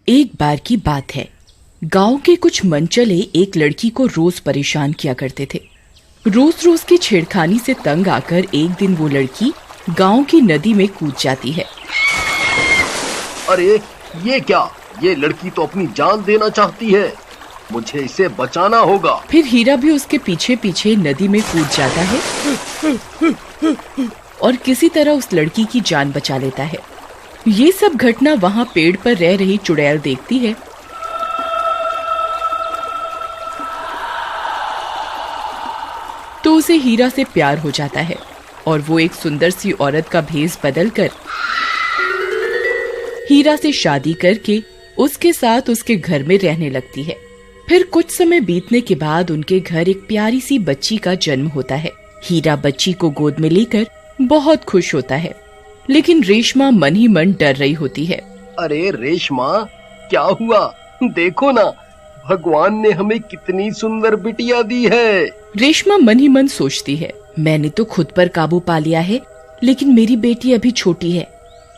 एक बार की बात है, गांव के कुछ मनचले एक लड़की को रोज परेशान किया करते थे। रोज रोज की छेड़खानी से तंग आकर एक दिन वो लड़की गांव की नदी में कूद जाती है। अरे ये क्या, ये लड़की तो अपनी जान देना चाहती है, मुझे इसे बचाना होगा। फिर हीरा भी उसके पीछे पीछे नदी में कूद जाता है और किसी तरह उस लड़की की जान बचा लेता है। ये सब घटना वहाँ पेड़ पर रह रही चुड़ैल देखती है। तो उसे हीरा से प्यार हो जाता है और वो एक सुंदर सी औरत का भेष बदलकर हीरा से शादी करके उसके साथ उसके घर में रहने लगती है। फिर कुछ समय बीतने के बाद उनके घर एक प्यारी सी बच्ची का जन्म होता है। हीरा बच्ची को गोद में लेकर बहुत खुश होता है, लेकिन रेशमा मन ही मन डर रही होती है। अरे रेशमा, क्या हुआ? देखो ना, भगवान ने हमें कितनी सुंदर बिटिया दी है। रेशमा मन ही मन सोचती है, मैंने तो खुद पर काबू पा लिया है, लेकिन मेरी बेटी अभी छोटी है।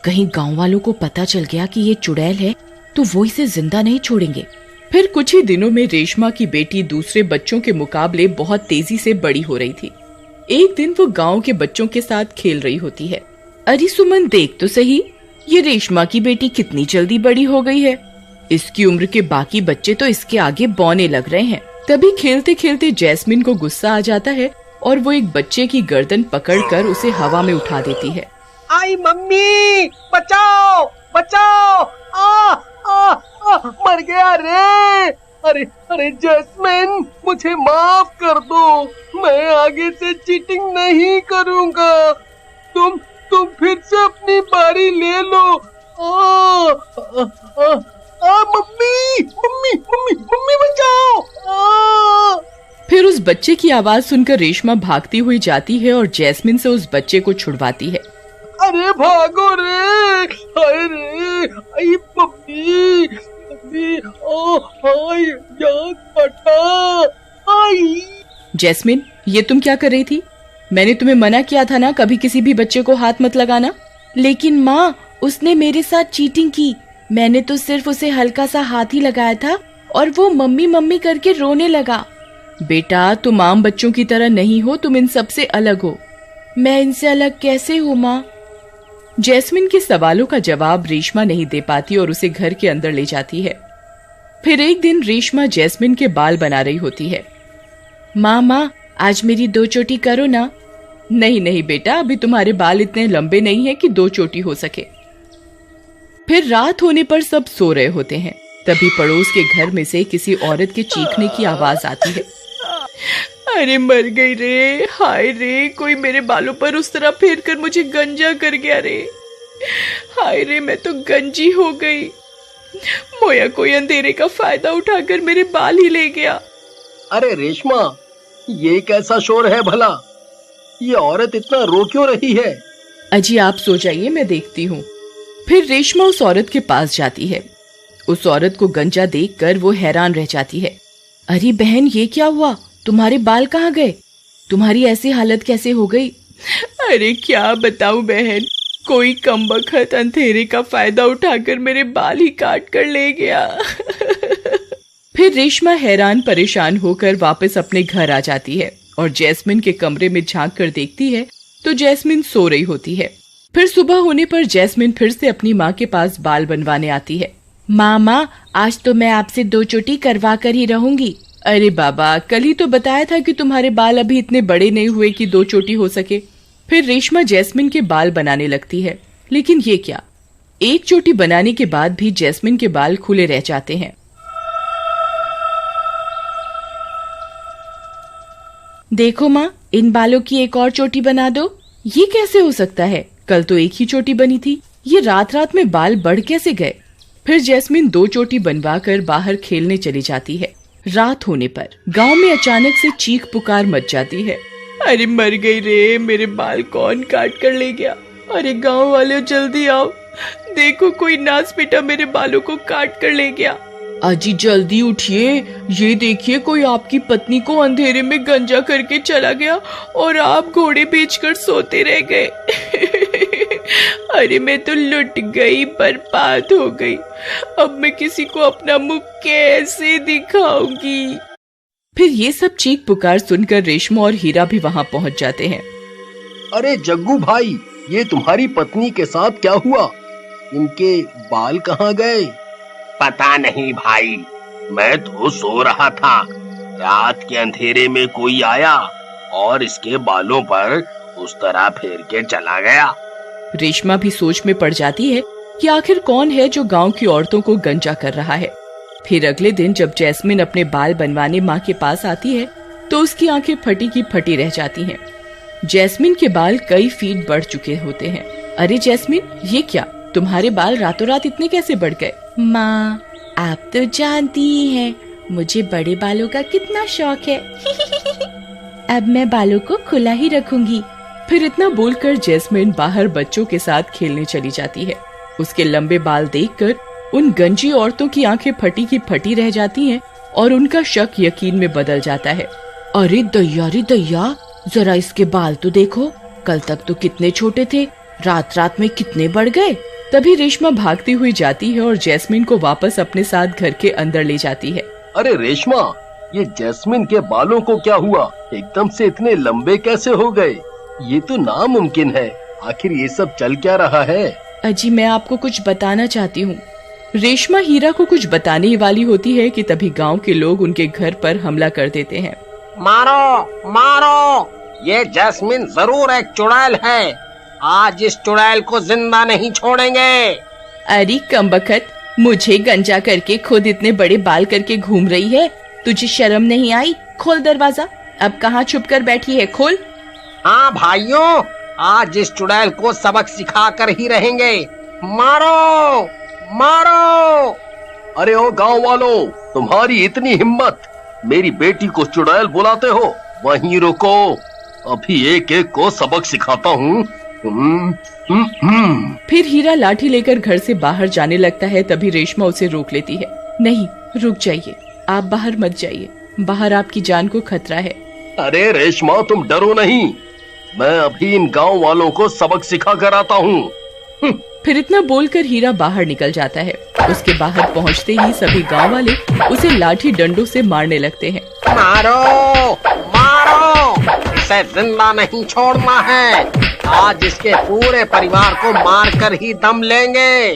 कहीं गांव वालों को पता चल गया कि ये चुड़ैल है तो वो इसे जिंदा नहीं छोड़ेंगे। फिर कुछ ही दिनों में रेशमा की बेटी दूसरे बच्चों के मुकाबले बहुत तेजी से बड़ी हो रही थी। एक दिन वो गांव के बच्चों के साथ खेल रही होती है। अरे सुमन, देख तो सही, ये रेशमा की बेटी कितनी जल्दी बड़ी हो गई है। इसकी उम्र के बाकी बच्चे तो इसके आगे बौने लग रहे हैं। तभी खेलते खेलते जैस्मिन को गुस्सा आ जाता है और वो एक बच्चे की गर्दन पकड़कर उसे हवा में उठा देती है। आई मम्मी, बचाओ बचाओ, मर गया रे। अरे अरे जैस्मिन, मुझे माफ कर दो, मैं आगे से चीटिंग नहीं करूँगा। तुम फिर से अपनी बारी ले लो। मम्मी मम्मी मम्मी मम्मी बचाओ। फिर उस बच्चे की आवाज सुनकर रेशमा भागती हुई जाती है और जैस्मिन से उस बच्चे को छुड़वाती है। अरे भागो रे, हाय रे, आई मम्मी मम्मी, हाय जान बचा, आई। जैस्मिन, ये तुम क्या कर रही थी? मैंने तुम्हें मना किया था ना, कभी किसी भी बच्चे को हाथ मत लगाना। लेकिन माँ, उसने मेरे साथ चीटिंग की। मैंने तो सिर्फ उसे हल्का सा हाथ ही लगाया था और वो मम्मी मम्मी करके रोने लगा। बेटा, तुम आम बच्चों की तरह नहीं हो, तुम इन सबसे अलग हो। मैं इनसे अलग कैसे हूँ माँ? जैस्मिन के सवालों का जवाब रेशमा नहीं दे पाती और उसे घर के अंदर ले जाती है। फिर एक दिन रेशमा जैस्मिन के बाल बना रही होती है। माँ, आज मेरी 2 चोटी करो ना। नहीं नहीं बेटा, अभी तुम्हारे बाल इतने लंबे नहीं है कि 2 चोटी हो सके। फिर रात होने पर सब सो रहे होते हैं। तभी पड़ोस के घर में से किसी औरत के चीखने की आवाज आती है। अरे मर गई रे, हाय रे, कोई मेरे बालों पर उस तरह फेर कर मुझे गंजा कर गया रे। हाय रे, मैं तो गंजी हो गई। मोया कोई अंधेरे का फायदा उठाकर मेरे बाल ही ले गया। अरे रेशमा, ये कैसा शोर है भला? ये औरत इतना रो क्यों रही है? अजी आप सो जाइए, मैं देखती हूँ। फिर रेशमा उस औरत के पास जाती है। उस औरत को गंजा देखकर वो हैरान रह जाती है। अरे बहन, ये क्या हुआ? तुम्हारे बाल कहाँ गए? तुम्हारी ऐसी हालत कैसे हो गई? अरे क्या बताऊं बहन, कोई कमबख्त अंधेरे का फायदा उठाकर मेरे बाल ही काट कर ले गया। फिर रेशमा हैरान परेशान होकर वापस अपने घर आ जाती है और जैस्मिन के कमरे में झांक कर देखती है तो जैस्मिन सो रही होती है। फिर सुबह होने पर जैस्मिन फिर से अपनी माँ के पास बाल बनवाने आती है। माँ, आज तो मैं आपसे 2 चोटी करवा कर ही रहूंगी। अरे बाबा, कल ही तो बताया था कि तुम्हारे बाल अभी इतने बड़े नहीं हुए कि 2 चोटी हो सके। फिर रेशमा जैस्मिन के बाल बनाने लगती है, लेकिन ये क्या, 1 चोटी बनाने के बाद भी जैस्मिन के बाल खुले रह जाते हैं। देखो माँ, इन बालों की एक और चोटी बना दो। ये कैसे हो सकता है? कल तो 1 ही चोटी बनी थी, ये रात रात में बाल बढ़ कैसे गए? फिर जैस्मिन 2 चोटी बनवाकर बाहर खेलने चली जाती है। रात होने पर गांव में अचानक से चीख पुकार मच जाती है। अरे मर गई रे, मेरे बाल कौन काट कर ले गया? अरे गांव वाले जल्दी आओ, देखो कोई नास बेटा मेरे बालों को काट कर ले गया। अजी जल्दी उठिए, ये देखिए कोई आपकी पत्नी को अंधेरे में गंजा करके चला गया और आप घोड़े बेचकर सोते रह गए। अरे मैं तो लुट गई, बर्बाद हो गई। अब मैं किसी को अपना मुख कैसे दिखाऊंगी। फिर ये सब चीख पुकार सुनकर रेशमा और हीरा भी वहाँ पहुँच जाते हैं। अरे जग्गू भाई, ये तुम्हारी पत्नी के साथ क्या हुआ? इनके बाल कहाँ गए? पता नहीं भाई, मैं तो सो रहा था। रात के अंधेरे में कोई आया और इसके बालों पर उस तरह फेर के चला गया। रेशमा भी सोच में पड़ जाती है कि आखिर कौन है जो गांव की औरतों को गंजा कर रहा है। फिर अगले दिन जब जैस्मिन अपने बाल बनवाने माँ के पास आती है तो उसकी आंखें फटी की फटी रह जाती हैं। जैस्मिन के बाल कई फीट बढ़ चुके होते हैं। अरे जैस्मिन, ये क्या, तुम्हारे बाल रातों रात इतने कैसे बढ़ गए? माँ, आप तो जानती ही हैं मुझे बड़े बालों का कितना शौक है। अब मैं बालों को खुला ही रखूंगी। फिर इतना बोलकर जैस्मिन बाहर बच्चों के साथ खेलने चली जाती है। उसके लंबे बाल देखकर उन गंजी औरतों की आंखें फटी की फटी रह जाती हैं और उनका शक यकीन में बदल जाता है। अरे दैया रे दैया, जरा इसके बाल तो देखो, कल तक तो कितने छोटे थे, रात रात में कितने बढ़ गए। तभी रेशमा भागती हुई जाती है और जैस्मिन को वापस अपने साथ घर के अंदर ले जाती है। अरे रेशमा, ये जैस्मिन के बालों को क्या हुआ? एकदम से इतने लंबे कैसे हो गए? ये तो नामुमकिन है। आखिर ये सब चल क्या रहा है? अजी, मैं आपको कुछ बताना चाहती हूँ। रेशमा हीरा को कुछ बताने ही वाली होती है कि तभी गांव के लोग उनके घर पर हमला कर देते हैं। मारो मारो, ये जैस्मिन जरूर एक चुड़ैल है। आज इस चुड़ैल को जिंदा नहीं छोड़ेंगे। अरे कमबख्त, मुझे गंजा करके खुद इतने बड़े बाल करके घूम रही है, तुझे शर्म नहीं आई? खोल दरवाजा, अब कहाँ छुप कर बैठी है, खोल। हाँ भाइयों, आज इस चुड़ैल को सबक सिखा कर ही रहेंगे। मारो मारो। अरे ओ गांव वालों, तुम्हारी इतनी हिम्मत, मेरी बेटी को चुड़ैल बुलाते हो? वहीं रुको, अभी एक एक को सबक सिखाता हूँ। फिर हीरा लाठी लेकर घर से बाहर जाने लगता है। तभी रेशमा उसे रोक लेती है। नहीं, रुक जाइए, आप बाहर मत जाइए, बाहर आपकी जान को खतरा है। अरे रेशमा, तुम डरो नहीं, मैं अभी इन गांव वालों को सबक सिखा कर आता हूँ। फिर इतना बोलकर हीरा बाहर निकल जाता है। उसके बाहर पहुँचते ही सभी गांव वाले उसे लाठी डंडों से मारने लगते हैं। मारो मारो, इसे जिंदा नहीं छोड़ना है। आज इसके पूरे परिवार को मारकर ही दम लेंगे।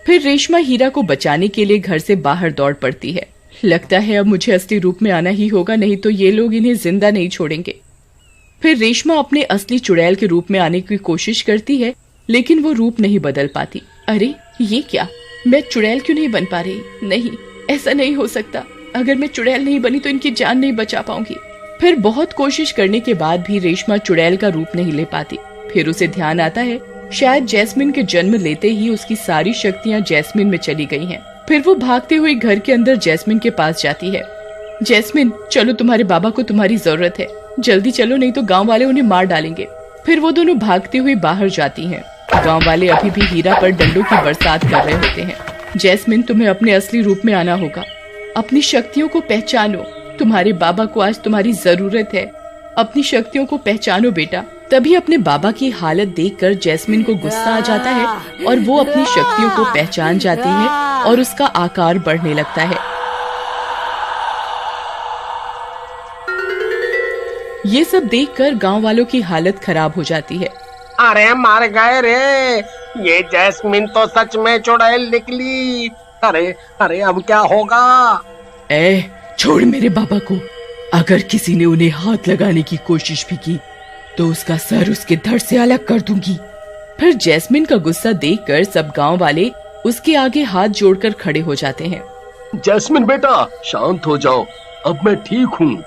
फिर रेशमा हीरा को बचाने के लिए घर से बाहर दौड़ पड़ती है। लगता है अब मुझे असली रूप में आना ही होगा, नहीं तो ये लोग इन्हें जिंदा नहीं छोड़ेंगे। फिर रेशमा अपने असली चुड़ैल के रूप में आने की कोशिश करती है, लेकिन वो रूप नहीं बदल पाती। अरे ये क्या, मैं चुड़ैल क्यों नहीं बन पा रही? नहीं, ऐसा नहीं हो सकता। अगर मैं चुड़ैल नहीं बनी तो इनकी जान नहीं बचा पाऊंगी। फिर बहुत कोशिश करने के बाद भी रेशमा चुड़ैल का रूप नहीं ले पाती। फिर उसे ध्यान आता है शायद जैस्मिन के जन्म लेते ही उसकी सारी शक्तियाँ जैस्मिन में चली गई हैं। फिर वो भागते हुए घर के अंदर जैस्मिन के पास जाती है। जैस्मिन, चलो, तुम्हारे बाबा को तुम्हारी जरूरत है, जल्दी चलो, नहीं तो गांव वाले उन्हें मार डालेंगे। फिर वो दोनों भागती हुई बाहर जाती हैं। गांव वाले अभी भी हीरा पर डंडों की बरसात कर रहे होते हैं। जैस्मिन, तुम्हें अपने असली रूप में आना होगा, अपनी शक्तियों को पहचानो, तुम्हारे बाबा को आज तुम्हारी जरूरत है। अपनी शक्तियों को पहचानो बेटा। तभी अपने बाबा की हालत देखकर जैस्मिन को गुस्सा आ जाता है और वो अपनी शक्तियों को पहचान जाती है और उसका आकार बढ़ने लगता है। ये सब देखकर गांव वालों की हालत खराब हो जाती है। अरे मार गए रे, ये जैस्मिन तो सच में चुड़ैल निकली। अरे अरे, अब क्या होगा? छोड़ मेरे बाबा को। अगर किसी ने उन्हें हाथ लगाने की कोशिश भी की तो उसका सर उसके धड़ से अलग कर दूंगी। फिर जैस्मिन का गुस्सा देखकर सब गांव वाले उसके आगे हाथ जोड़कर खड़े हो जाते हैं। जैस्मिन बेटा, शांत हो जाओ, अब मैं ठीक हूँ।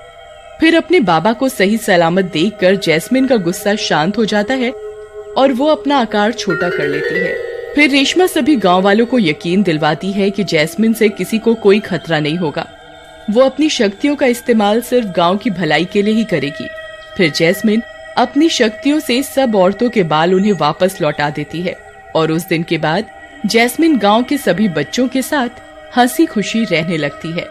फिर अपने बाबा को सही सलामत देखकर जैस्मिन का गुस्सा शांत हो जाता है और वो अपना आकार छोटा कर लेती है। फिर रेशमा सभी गांव वालों को यकीन दिलवाती है कि जैस्मिन से किसी को कोई खतरा नहीं होगा। वो अपनी शक्तियों का इस्तेमाल सिर्फ गांव की भलाई के लिए ही करेगी। फिर जैस्मिन अपनी शक्तियों से सब औरतों के बाल उन्हें वापस लौटा देती है और उस दिन के बाद जैस्मिन गांव के सभी बच्चों के साथ हंसी खुशी रहने लगती है।